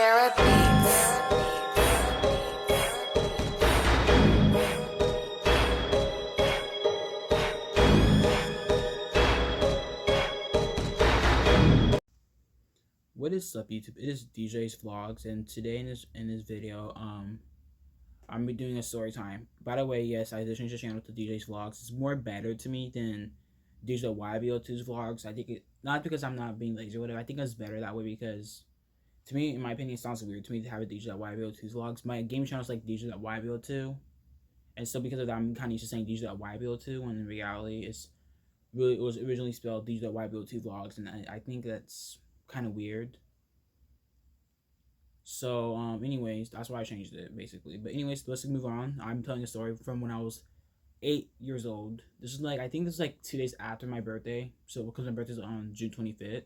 What is up, YouTube? It is DJ's Vlogs, and today in this video, I'm doing a story time. By the way, yes, I just changed the channel to DJ's Vlogs. It's more better to me than DJ YBO2's vlogs. I think it not because I'm not being lazy or whatever. I think it's better that way because to me, in my opinion, it sounds weird to me to have a DJ YBO2's vlogs. My game channel is like DJ YBO2, and so because of that, I'm kind of used to saying DJ YBO2 when in reality it was originally spelled DJ YBO2 vlogs, and I think that's kind of weird. So, anyways, that's why I changed it, basically. But anyways, let's move on. I'm telling a story from when I was 8 years old. This is like, I think this is like 2 days after my birthday. So, because my birthday's on June 25th.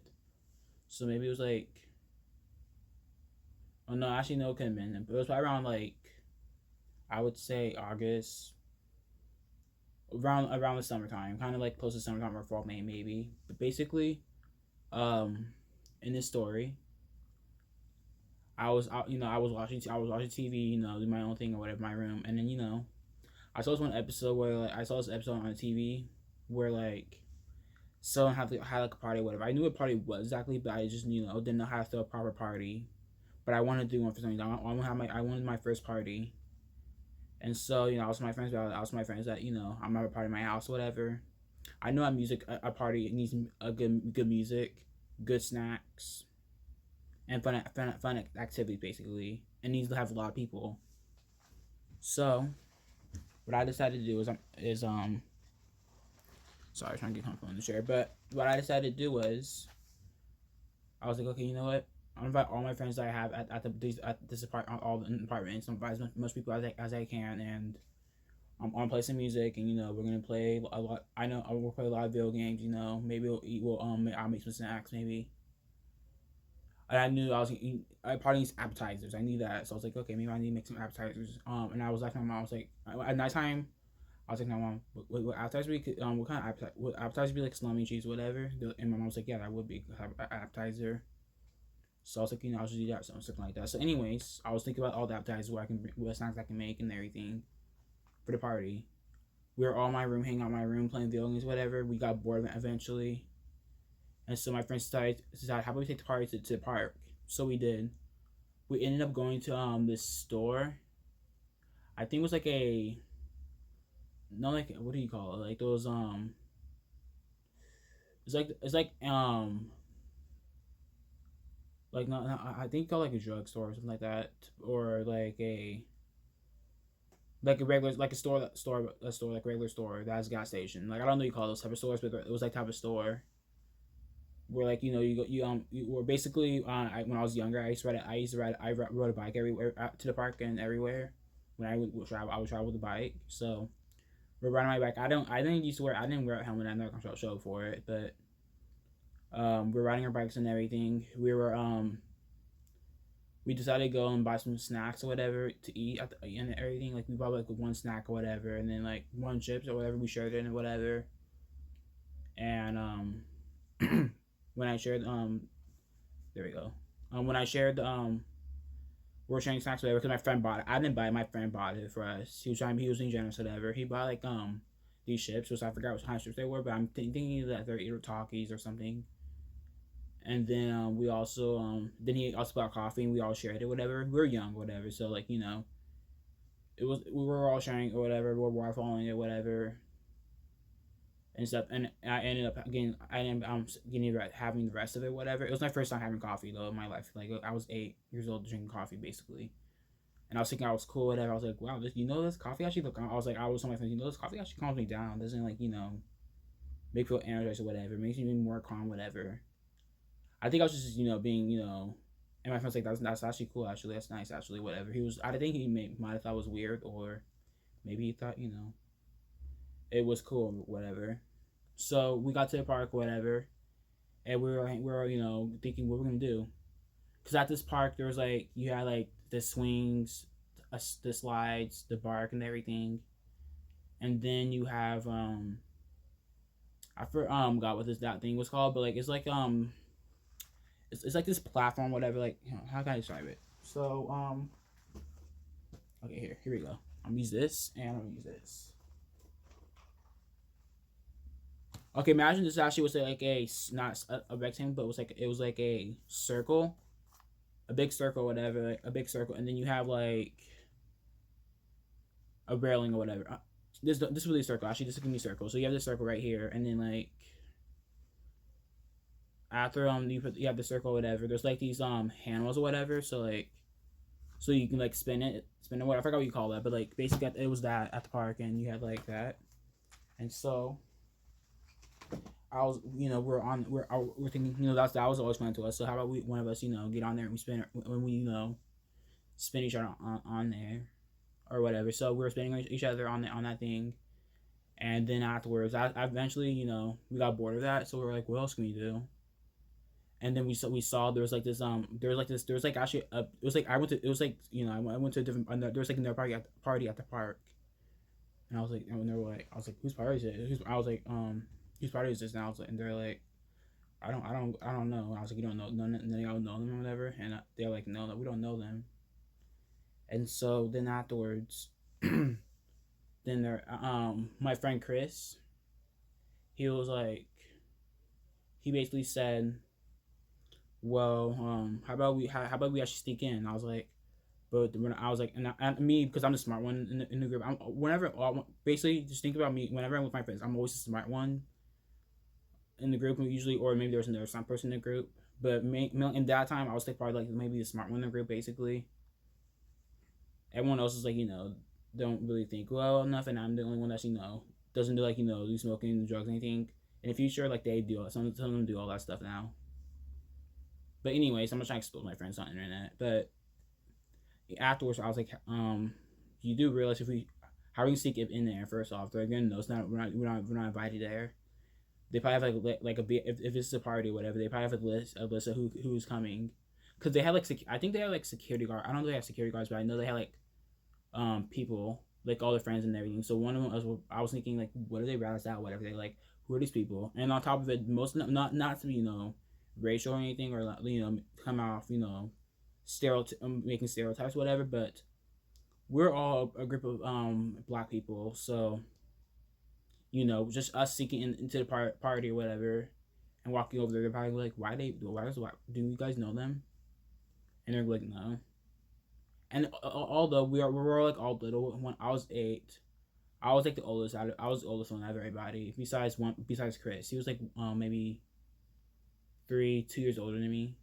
So, maybe it was like, oh no, actually, no, it couldn't have been. It was probably around like, I would say August. Around the summertime. Kind of like close to summertime or fall, May, maybe. But basically, in this story, I was out, I was watching TV, doing my own thing or whatever in my room, and then I saw this one episode where like I saw this episode on TV where like someone had like a party or whatever. I knew what party was exactly, but I just didn't know how to throw a proper party. But I wanted to do one for some reason. I wanted my first party, and so I was with my friends. I was with my friends that I'm having a party in my house or whatever. I know a party needs a good music, good snacks, and fun activities basically. It needs to have a lot of people. So what I decided to do is sorry, trying to get comfortable in the chair. But what I decided to do was I was like, okay, you know what? I'm gonna invite all my friends that I have at this apartment, all the apartments. I'm gonna invite as much people as I can, and I'm gonna play some music, and we're gonna play a lot. I know I will play a lot of video games. Maybe we'll eat. I'll make some snacks maybe. And I knew I was eating. I probably need appetizers. I knew that, so I was like, okay, maybe I need to make some appetizers. And I was like, my mom was like, at nighttime, I was like, my mom, what appetizer we could, what kind of appetizer? Would appetizer be like salami, cheese, whatever? And my mom was like, yeah, that would be appetizer. So I was like, I'll just do that, something like that. So, anyways, I was thinking about all the appetizers, what snacks I can make, and everything for the party. We were all in my room, hanging out in my room, playing video games, whatever. We got bored eventually. And so my friends decided how about we take the party to the park? So we did. We ended up going to this store. I think it was like not like, what do you call it? Like those like not I think called like a drugstore or something like that, or like a regular like a store like regular store that's a gas station. Like I don't know what you call those type of stores, but it was like type of store where like you were basically when I was younger I rode a bike everywhere to the park and everywhere when I would travel with the bike. So we're riding my bike. I didn't wear a helmet. I'm not gonna show for it, but we're riding our bikes and everything. We decided to go and buy some snacks or whatever to eat at the end and everything. Like we bought like one snack or whatever, and then like one chips or whatever. We shared it and whatever. And when I shared there we go. When I shared we're sharing snacks or whatever because my friend bought it. I didn't buy it. My friend bought it for us. He was being generous or whatever. He bought like these chips, which I forgot what kind of chips they were, but I'm thinking that they're either Takis or something. And then we also then he also bought coffee and we all shared it, whatever. We were young, whatever. So like we were all sharing or whatever. We were waterfalling it, whatever, and stuff. And I ended up having the rest of it, whatever. It was my first time having coffee though in my life. Like I was 8 years old drinking coffee basically. And I was thinking I was cool, whatever. I was like, wow, this coffee actually look. I was telling my friends, this coffee actually calms me down. It doesn't like make me feel energized or whatever. It makes me more calm, whatever. I think I was just being and my friend's like that's actually cool, actually that's nice, actually, whatever. I think he might have thought it was weird, or maybe he thought it was cool, whatever. So we got to the park, whatever, and we were thinking what we're gonna do, because at this park there was like you had like the swings, the slides, the bark and everything, and then you have I forgot what that thing was called, but like it's like it's like this platform, whatever. Like, how can I describe it? So okay, here we go. I'm gonna use this and I'm gonna use this. Okay, imagine this actually was like not a rectangle, but it was like a circle, a big circle, whatever, like a big circle, and then you have like a railing or whatever. This is really a circle. Actually, this is gonna be a circle. So you have this circle right here, and then like after you have the circle or whatever. There's like these handles or whatever. So like so you can like spin it. What I forgot what you call that, but like basically it was that at the park, and you had like that, and so I was, we're thinking, that was always fun to us. So how about we, one of us, get on there and we spin it when we, spin each other on there or whatever. So we were spinning each other on that thing, and then afterwards, I eventually, we got bored of that. So we were like, what else can we do? And then we saw there was like this there was like actually it was like I went to it was like I went to a different there was like another party at the park, and I was like, and they were like, I was like, whose party is it? I was like, whose party is this? And I was like, and they're like, I don't know. And I was like, you don't know, none of y'all know them or whatever. And they're like, no, we don't know them. And so then afterwards, then there, my friend Chris, he was like, he basically said, well, how about we actually sneak in? And I was like, but when I was like, and me, because I'm the smart one in the group. Basically, just think about me. Whenever I'm with my friends, I'm always the smart one in the group usually, or maybe there's some person in the group. But in that time, I was like probably like maybe the smart one in the group. Basically, everyone else is like don't really think well enough, and I'm the only one that's doesn't do like do smoking, drugs, anything. In the future, like they do, some of them do all that stuff now. But anyways, I'm not trying to expose my friends on the internet. But afterwards, I was like, you do realize how are we sneak in there? First off, they're gonna know it's not we're not invited there. They probably have like a bit if this is a party or whatever. They probably have a list of who's coming, because they had like I think they had like security guard. I don't know if they have security guards, but I know they had like people like all their friends and everything. So one of them I was thinking like, what are they rat us out? Whatever they like, who are these people? And on top of it, most not to be racial or anything, or come off making stereotypes whatever, but we're all a group of black people, so just us seeking into the party or whatever, and walking over there, they're probably like, why do you guys know them? And they're like, no. And although we're like all little, when I was 8, I was like the oldest. I was the oldest one out of everybody, besides Chris. He was like maybe 2 years older than me.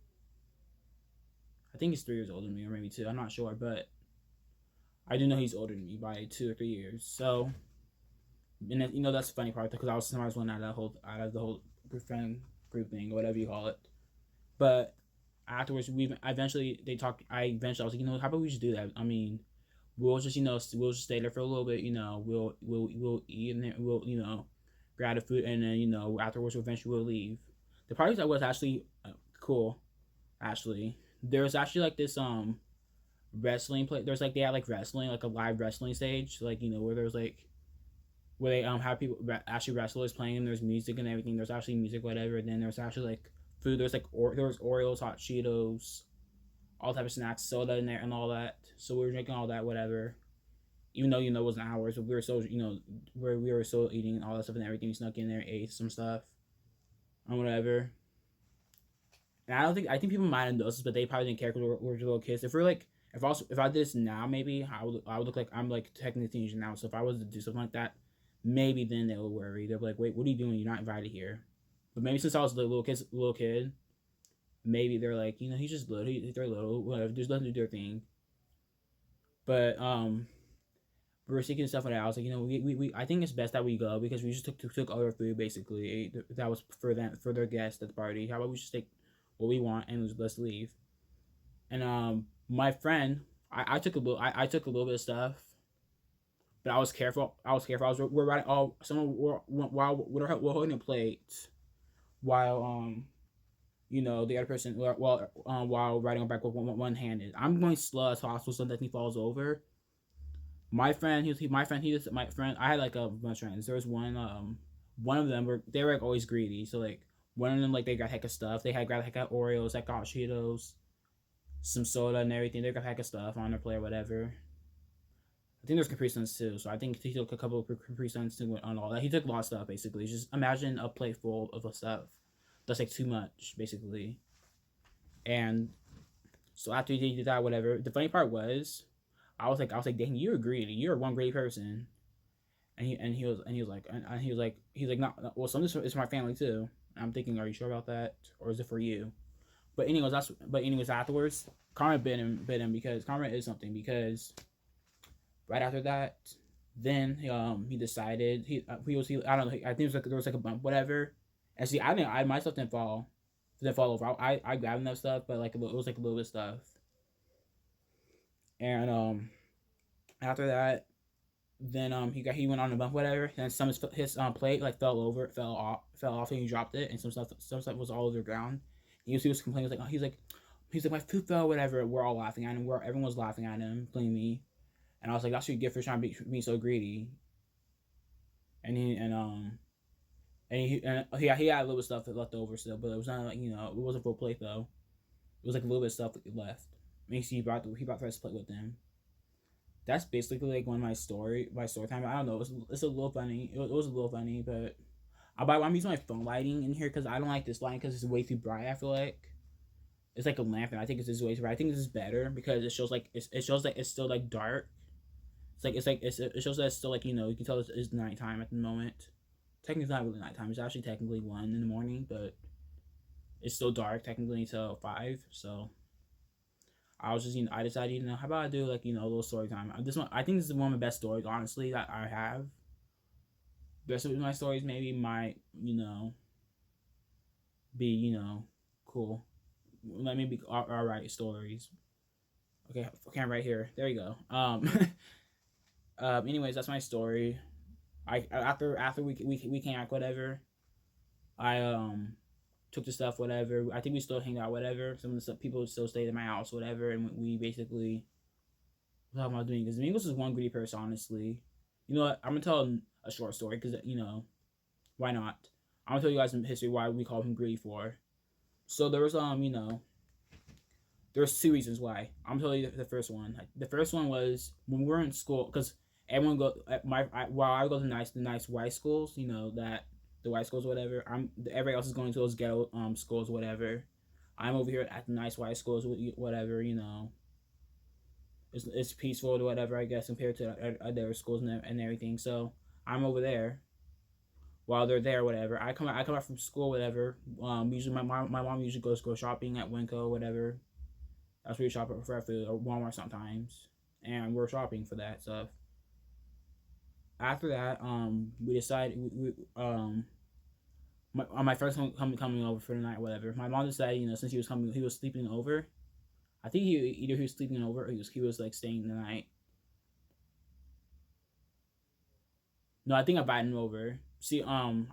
I think he's 3 years older than me, or maybe 2. I'm not sure, but I do know he's older than me by 2 or 3 years. So, and then, that's the funny part, because I was the smartest one out of the whole friend group thing, or whatever you call it. But afterwards, I was like, how about we just do that? I mean, we'll just we'll just stay there for a little bit. We'll eat, and then we'll grab the food, and then afterwards, eventually we'll leave. The party that was actually cool. Actually, there's actually like this wrestling play. There's like they had like wrestling, like a live wrestling stage, like where there's like where they have people actually wrestlers playing, and there's music and everything. There's actually music, whatever. And then there's actually like food. There's like there was Oreos, hot Cheetos, all type of snacks, soda in there, and all that. So we were drinking all that, whatever. Even though it wasn't ours, but we were so where we were still eating all that stuff and everything. We snuck in there, ate some stuff, and whatever. And I think people might have noticed, but they probably didn't care because we're little kids. If I did this now, maybe I would look like I'm like technically a teenager now. So if I was to do something like that, maybe then they would worry. They'll be like, wait, what are you doing? You're not invited here. But maybe since I was a little kid, maybe they're like, he's just little. They're little, whatever. Just let them do their thing. But we were seeking stuff like that. I was like, we I think it's best that we go, because we just took all their food basically. That was for their guests at the party. How about we just take what we want and let's leave? And my friend, I took a little bit of stuff, but I was careful. We're riding all while we're holding a plate, while the other person while riding on back with one handed. I'm going slow as possible so that he falls over. My friend, I had like a bunch of friends. There was one of them they were like always greedy. So like one of them, like they got heck of stuff. They had got heck of Oreos, like hot Cheetos, some soda and everything. They got a pack of stuff on their plate or whatever. I think there's Capri Suns too, so I think he took a couple of Capri Suns too on all that. He took a lot of stuff basically. Just imagine a plate full of stuff. That's like too much basically. And so after he did that, whatever. The funny part was, I was like, dang, you're greedy. You're one greedy person. And he was like, not well. Some of this is for my family too. And I'm thinking, are you sure about that, or is it for you? But anyways, afterwards, Karma bit him because Karma is something because right after that, then he decided he I don't know, I think it was like there was like a bump whatever, and see I my stuff didn't fall over. I grabbed enough stuff, but like it was like a little bit of stuff, and after that, then he went on a bump whatever, and some of his plate like fell off, and he dropped it, and some stuff was all over the ground. He was complaining, like, oh, he's like my food fell whatever. We're all laughing at him. Everyone was laughing at him, including me. And I was like, that's what you get for trying to be so greedy. And he had a little bit of stuff left over still, but it was not like, it wasn't full plate though. It was like a little bit of stuff left. I mean, he brought the rest of the plate with him. That's basically like one of my story time. I don't know. It's a little funny. It was a little funny, but I'm using my phone lighting in here because I don't like this lighting because it's way too bright. I feel like it's like a lamp, and I think it's way too bright. I think this is better because it shows like it's still like dark. It shows that it's still like you can tell it's nighttime at the moment. Technically, it's not really nighttime. It's actually technically 1 in the morning, but it's still dark technically until 5. So I was just I decided how about I do like a little story time. This one I think this is one of the best stories honestly that I have. The rest of my stories maybe might be cool. Let me be alright stories. Okay, right here. There you go. Anyways, that's my story. After we came back, whatever. I took the stuff, whatever. I think we still hang out, whatever. Some of the stuff, people still stayed at my house, whatever, and we basically what am I doing? Because Mingos is one greedy person, honestly. You know what? I'm gonna tell a short story because why not? I'm gonna tell you guys some history why we call him greedy for. So there was there's 2 reasons why. I'm telling you the first one. The first one was when we were in school, because everyone go while I go to the nice white schools, that the white schools, whatever. Everybody else is going to those ghetto schools, whatever. I'm over here at the nice white schools, whatever. It's peaceful or whatever, I guess, compared to other schools and everything. So I'm over there. While they're there, whatever. I come out from school, whatever. Usually my mom usually go shopping at Winco, whatever. That's where we shop for our food, or Walmart sometimes, and we're shopping for that stuff. After that, we decided my first one coming over for the night, whatever. My mom decided, since he was sleeping over. I think he was sleeping over, or he was like staying the night. No, I think I invited him over. See, I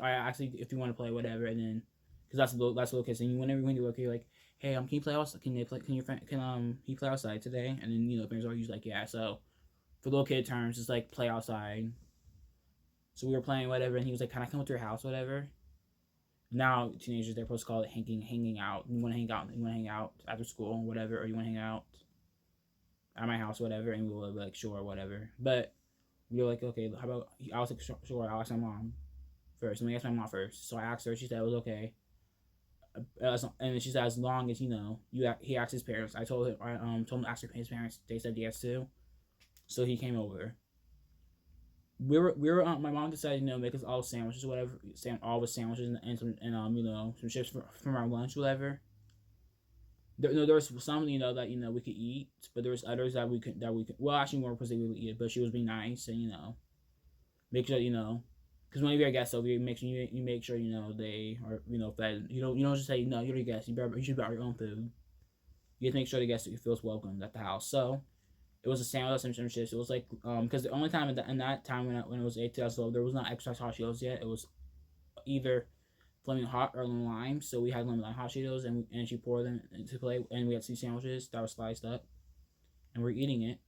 actually, if you want to play whatever, and then because that's little kids, and whenever when you look, you're like, hey, can you play outside? Can they play? Can your friend he play outside today? And then parents are usually like, yeah. So for little kid terms, it's like play outside. So we were playing whatever, and he was like, can I come to your house, whatever? Now teenagers, they're supposed to call it hanging out. You want to hang out? You want to hang out after school, whatever, or you want to hang out at my house, whatever? And we were like, sure, whatever. But we were like, okay, how about? I was like, sure. I'll ask my mom first. Let me ask my mom first. So I asked her. She said it was okay. And she said as long as he asked his parents. I told him to ask his parents. They said yes too. So he came over. We were my mom decided make us all sandwiches, whatever, all the sandwiches and some chips from our lunch, whatever. There was some that we could eat, but there was others that we could well, actually more because we would eat it, but she was being nice and make sure because when you're a guest over, you make sure they are fed. You don't just say no. You're a guest. You should buy your own food. You have to make sure the guest feels welcomed at the house. So it was a sandwich and some chips. It was like because the only time in that time when it was 8 there was not extra hot Cheetos yet. It was either flaming hot or lime. So we had lemon lime hot Cheetos and she poured them into plate, and we had 2 sandwiches that were sliced up, and we're eating it.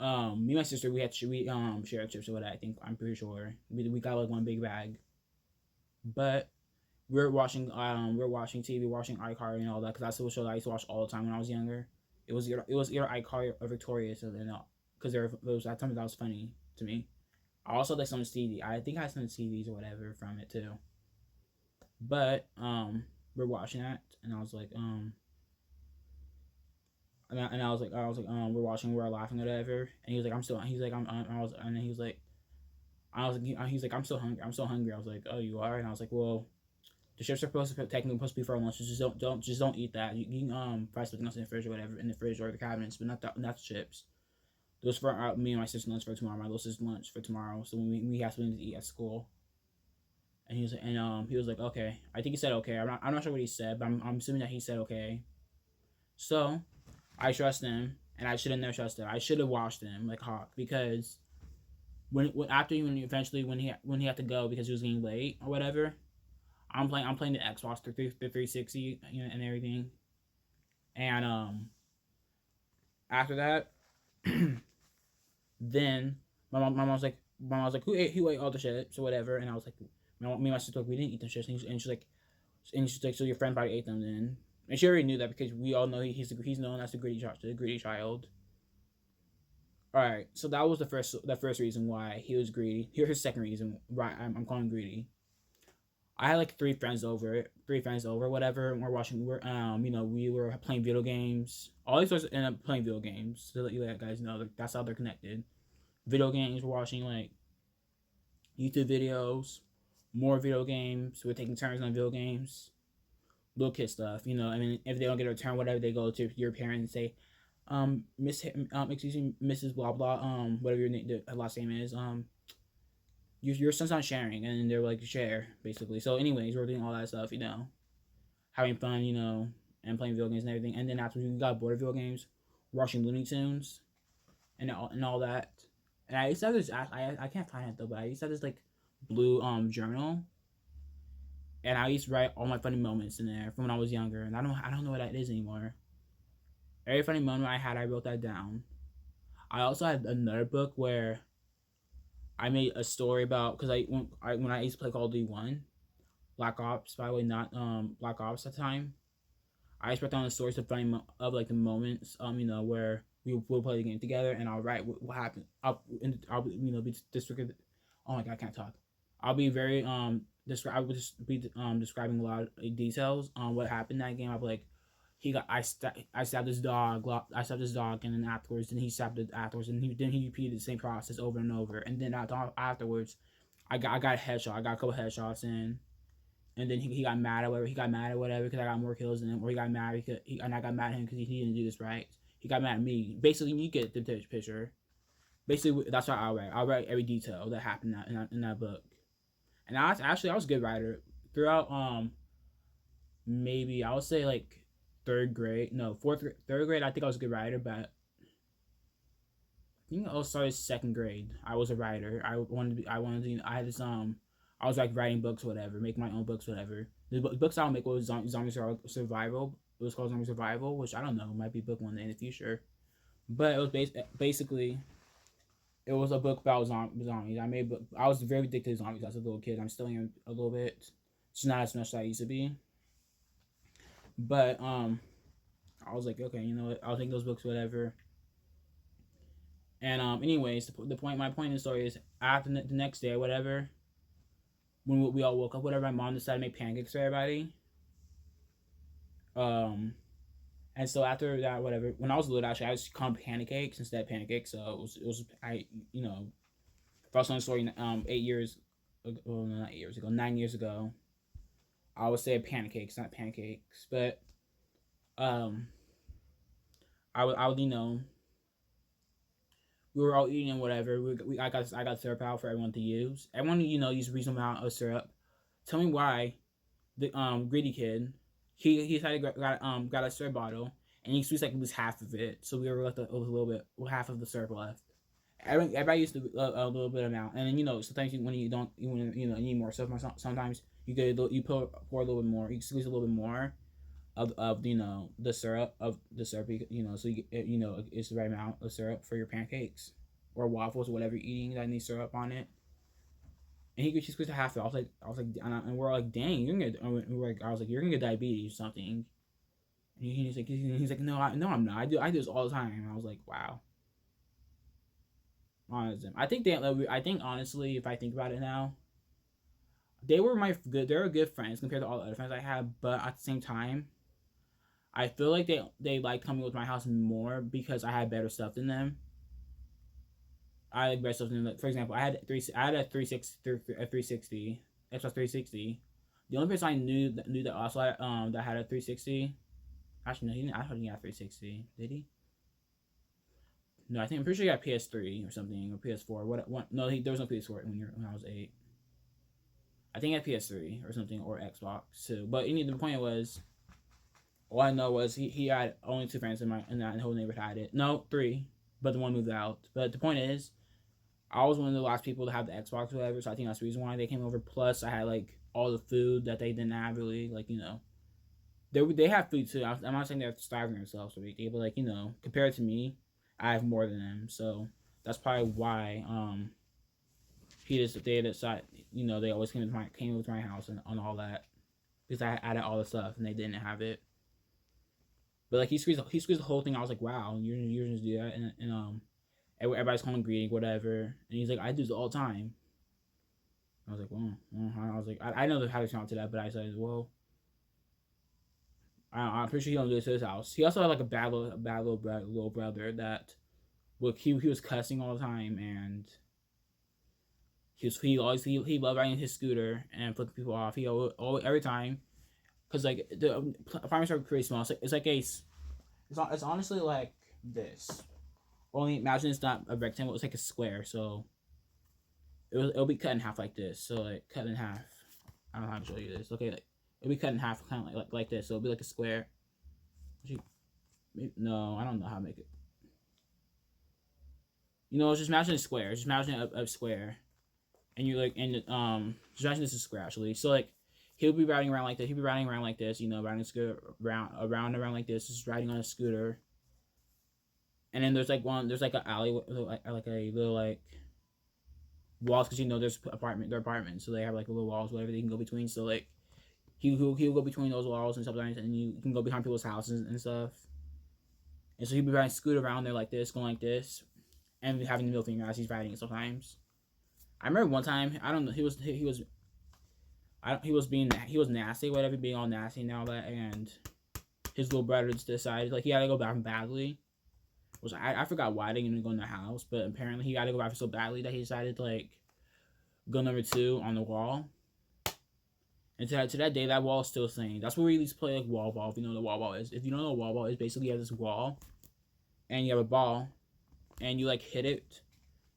Me and my sister, we shared chips or what. I'm pretty sure we got like one big bag, but we're watching TV, watching iCarly and all that, because that's the show that I used to watch all the time when I was younger. It was either iCarly or Victorious, so then because there was at times that was funny to me. I also like some CD. I think I had some CDs or whatever from it too. But we're watching that, and I was like we're watching, we're laughing or whatever, and he was like, I'm still, he's like, I was, and then he was like, he's like, I'm so hungry, I'm so hungry. I was like, oh, you are? And I was like, well, the chips are technically supposed to be for lunch. So just don't eat that. You can fry something else in the fridge or whatever, in the fridge or the cabinets, but not the chips. Those for me and my sister's lunch for tomorrow. My little sister's lunch for tomorrow. So we have something to eat at school. And he was like, okay. I think he said okay. I'm not sure what he said, but I'm assuming that he said okay. So I trust him, and I should have never trusted him. I should have watched him like Hawk, because when he had to go because he was getting late or whatever. I'm playing the Xbox, the 360, and everything. And after that, then my mom was like, who ate all the shit, so whatever. And I was like, me and my sister, like, we didn't eat the shit. And she's like, so your friend probably ate them then. And she already knew that, because we all know he's known as the greedy child. All right, so that was the first reason why he was greedy. Here's his second reason why I'm calling him greedy. I had like three friends over, whatever. And we were playing video games. All these sorts end up playing video games, to let you guys know, like, that's how they're connected. Video games, we're watching like YouTube videos, more video games. We're taking turns on video games, little kid stuff. I mean, if they don't get a return, whatever, they go to your parents and say, excuse me, Mrs. Blah blah, whatever your name, the last name is, your son's not sharing, and they're like, share, basically. So anyways, we're doing all that stuff, having fun, and playing video games and everything. And then after we got bored of video games, watching Looney Tunes and all that. And I used to have this, I can't find it though, but I used to have this like blue journal, and I used to write all my funny moments in there from when I was younger, and I don't know what that is anymore. Every funny moment I had, I wrote that down. I also had another book where I made a story about, because when I used to play Call of Duty 1, Black Ops, by the way, not Black Ops at the time. I just wrote down the stories of like the moments, where we will play the game together, and I'll write what happened. I'll be describing. Oh my god, I can't talk. I'll be very I would just be describing a lot of details on what happened in that game. I'll be like, I stabbed this dog. And then afterwards, then he stabbed it afterwards, and then he repeated the same process over and over. And then afterwards, I got a headshot. I got a couple headshots in, and then he got mad at whatever. He got mad at whatever because I got more kills than him, or he got mad and I got mad at him because he didn't do this right. He got mad at me. Basically, you get the picture. Basically, that's what I write. I write every detail that happened in that book. And I was a good writer throughout. Maybe I would say like third grade, no, third grade. I think I was a good writer, but I think I started second grade. I was a writer. I had this I was like writing books, whatever, make my own books, whatever. The books I would make was zombie survival. It was called Zombie Survival, which I don't know, might be a book one day in the future. But it was basically, it was a book about zombies. I was very addicted to zombies as a little kid. I'm still in a little bit. It's not as much as I used to be. But I was like, okay, you know what? I'll take those books, whatever. And anyways, my point in the story is, after the next day, whatever, when we all woke up, whatever, my mom decided to make pancakes for everybody. And so after that, whatever, when I was little, actually, I used to call them pancakes instead of pancakes. So it was if I was telling the story 8 years ago, well, not 8 years ago, 9 years ago, I would say pancakes, not pancakes. But I would we were all eating and whatever. I got syrup out for everyone to use. Everyone use a reasonable amount of syrup. Tell me why the greedy kid, he decided got a syrup bottle, and he squeezed like at least half of it. So we were left with a little bit, half of the syrup left. Everybody used to a little bit amount, and then sometimes when you don't you need more stuff. Sometimes you pour a little bit more. You squeeze a little bit more of the syrup so it's the right amount of syrup for your pancakes or waffles or whatever you're eating that needs syrup on it. And she squeezed a half it. And we're like, dang, you're gonna. I was like, you're gonna get diabetes or something. And he's like, no, no, I'm not. I do this all the time. And I was like, wow. Honestly, I think honestly, if I think about it now, they were good friends compared to all the other friends I had. But at the same time, I feel like they liked coming with my house more because I had better stuff than them. I like better stuff than them. For example, I had a 360 Xbox 360. The only person I knew that also had, that had a 360. Actually, no, he didn't. I thought he had 360. Did he? No, I'm pretty sure he got PS3 or something or PS4. What? No, there was no PS4 when I was 8. I think he had PS3 or something or Xbox too. But the point was, all I know was he had only 2 friends in that whole neighborhood had it. No, 3, but the one moved out. But the point is, I was one of the last people to have the Xbox or whatever, so I think that's the reason why they came over. Plus, I had like all the food that they didn't have really, like they have food too. I'm not saying they're starving themselves or anything, but like compared to me, I have more than them. So that's probably why they decided they always came over to my house and on all that because I added all the stuff and they didn't have it. But like he squeezed the whole thing. I was like, wow, you're just do that and everybody's hungry whatever. And he's like, I do this all the time. I was like, well I was like, I know how to respond to that, but I said, well, I'm pretty sure he don't do this to his house. He also had like a bad little brother that, look, he was cussing all the time, and he loved riding his scooter and flipping people off. He always every time, cause like the apartments are pretty small. It's honestly like this. Only imagine it's not a rectangle. It's like a square. So it'll be cut in half like this. So like cut in half. I don't know how to show you this. Okay, like it'll be cut in half, kind of like this. So it'll be like a square. No, I don't know how to make it. Just imagine a square. Just imagine a square, and just imagine this is a square actually. So like, he'll be riding around like this. He'll be riding around like this. Riding a scooter around like this. Just riding on a scooter. And then there's like an alley, like a little like walls, because there's they're apartments, so they have like little walls, whatever they can go between. So like, he'll go between those walls and sometimes, and you can go behind people's houses and stuff. And so he'll be riding a scooter around there like this, going like this, and having the middle finger as he's riding it sometimes. I remember one time, I don't know, he was nasty, whatever, being all nasty and all that, and his little brother just decided like he had to go back badly. Which I forgot why they didn't go in the house, but apparently he got to go back so badly that he decided to like go number 2 on the wall. And to that day, that wall is still saying. That's where we used to play like wall ball. If you know what the wall ball is. If you don't know what wall ball is, basically you have this wall, and you have a ball, and you like hit it.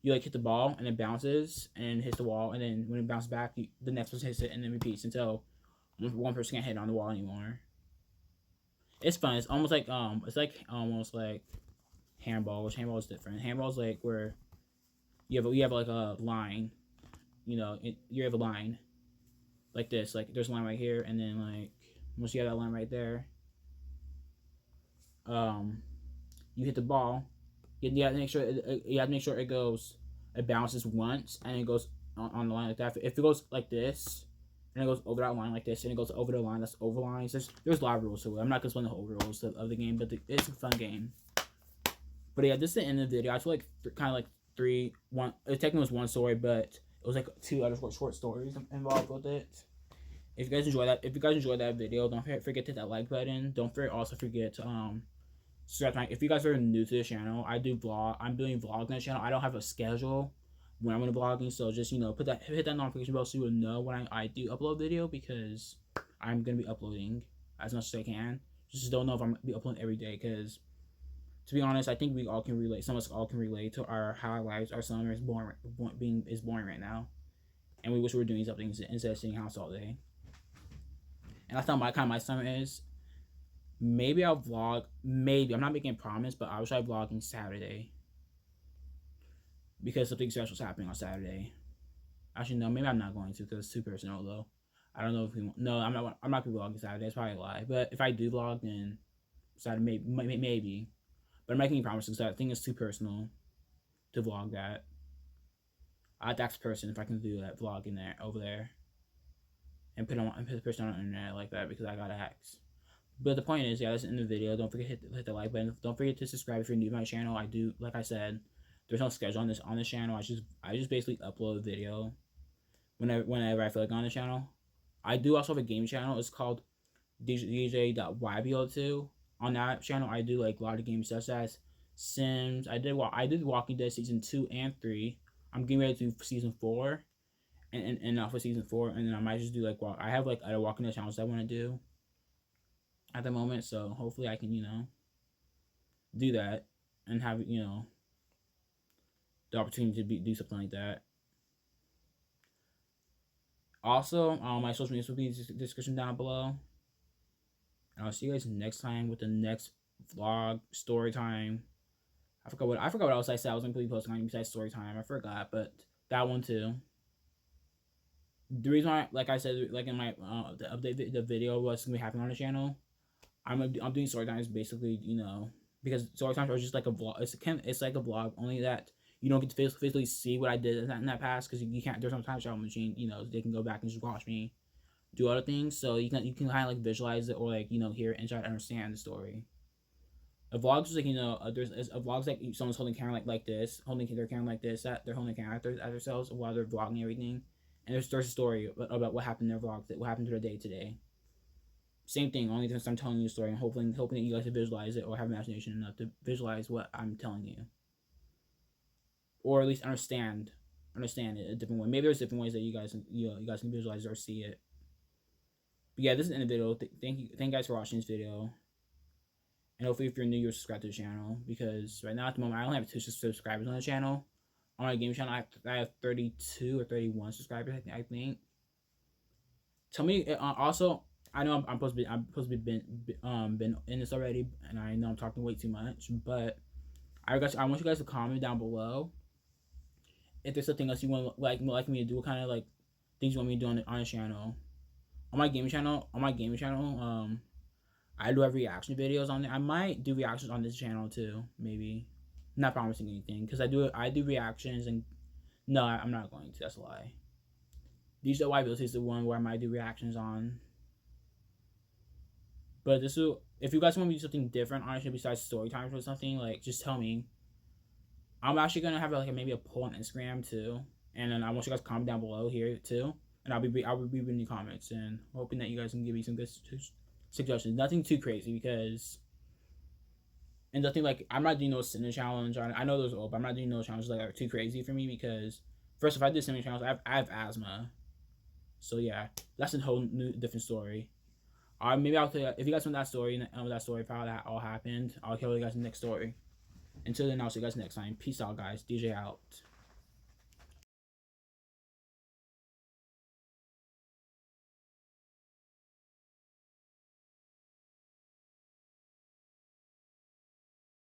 You like hit the ball, and it bounces and hits the wall, and then when it bounces back, the next person hits it, and then repeats until one person can't hit it on the wall anymore. It's fun. It's almost like handball, which handball is different. Handball is like where you have like a line, you have a line like this, like there's a line right here, and then like once you have that line right there, you hit the ball. You have to make sure it bounces once and it goes on the line like that. If it goes like this and it goes over that line like this and it goes over the line that's over lines, there's a lot of rules to it. I'm not gonna explain the whole rules of the game, but it's a fun game. But yeah, this is the end of the video. I feel like kind of like 3, 1. It technically was 1 story, but it was like 2 other short stories involved with it. If you guys enjoyed that video, don't forget to hit that like button. Don't forget to subscribe. If you guys are new to the channel, I'm doing vlogs on the channel. I don't have a schedule when I'm gonna vlogging, so just hit that notification bell so you will know when I do upload video, because I'm gonna be uploading as much as I can. Just don't know if I'm gonna be uploading every day, because to be honest, I think we all can relate. Some of us all can relate to how our lives, our summer is boring right now, and we wish we were doing something instead of sitting house all day. And that's how my summer is. Maybe I'll vlog. Maybe I'm not making a promise, but I'll try vlogging Saturday because something special is happening on Saturday. Actually, no, maybe I'm not going to because it's too personal though. I don't know if we want. No, I'm not gonna be vlogging Saturday. That's probably a lie. But if I do vlog, then Saturday maybe. But I'm making promises that I think it's too personal to vlog that. I'd ask the person if I can do that vlog in there over there, and put the person on the internet like that because I got asked. But the point is, yeah, that's in the video. Don't forget to hit the like button. Don't forget to subscribe if you're new to my channel. I do, like I said, there's no schedule on this channel. I just basically upload a video whenever I feel like on the channel. I do also have a game channel. It's called DJ.YBO2. On that channel, I do like a lot of games such as Sims. I did Walking Dead season 2 and 3. I'm getting ready to do season 4, and off for season 4, and then I might just do like I have like other Walking Dead channels I want to do at the moment. So hopefully I can do that and have the opportunity to do something like that. Also, my social media will be in the description down below. And I'll see you guys next time with the next vlog, story time. I forgot what else I said. I was gonna be posting on besides story time. I forgot, but that one too. The reason why, like I said, like in my the update the video was gonna be happening on the channel. I'm doing story times basically, because story times are just like a vlog. It's like a vlog, only that you don't get to physically see what I did in that past because you can't. There's no time travel machine. They can go back and just watch me do other things, so you can kind of like visualize it or like hear it and try to understand the story. A vlog is like there's a vlog's like someone's holding camera like this, holding their camera like this, that they're holding the camera at themselves while they're vlogging everything, and there's a story about what happened in their vlog, what happened to their day today. Same thing, only difference I'm telling you a story and hoping that you guys can visualize it or have imagination enough to visualize what I'm telling you, or at least understand it a different way. Maybe there's different ways that you guys can visualize or see it. But yeah, this is the end of the video. Thank you guys for watching this video. And hopefully if you're new, you'll subscribe to the channel. Because right now at the moment, I only have 2 subscribers on the channel. On my game channel, I have 32 or 31 subscribers, I think. Tell me, also, I know I'm supposed to be been in this already. And I know I'm talking way too much. But I want you guys to comment down below if there's something else you want like me to do. What kind of like things you want me to do on the channel. On my gaming channel, I do have reaction videos on there. I might do reactions on this channel too, maybe. Not promising anything, because I do reactions and no, I'm not going to. That's a lie. DJ Videos is the one where I might do reactions on. But if you guys want me to do something different, honestly, besides story times or something, like just tell me. I'm actually gonna have like maybe a poll on Instagram too, and then I want you guys to comment down below here too. And I'll be reading the comments and hoping that you guys can give me some good suggestions. Nothing too crazy because, and nothing like I'm not doing no cinnamon challenge. I know those old, but I'm not doing no challenges that are too crazy for me because first, if I did cinnamon challenge, I have asthma. So yeah, that's a whole new different story. Maybe I'll tell you if you guys want that story and that story of how that all happened. I'll tell you guys the next story. Until then, I'll see you guys next time. Peace out, guys. DJ out.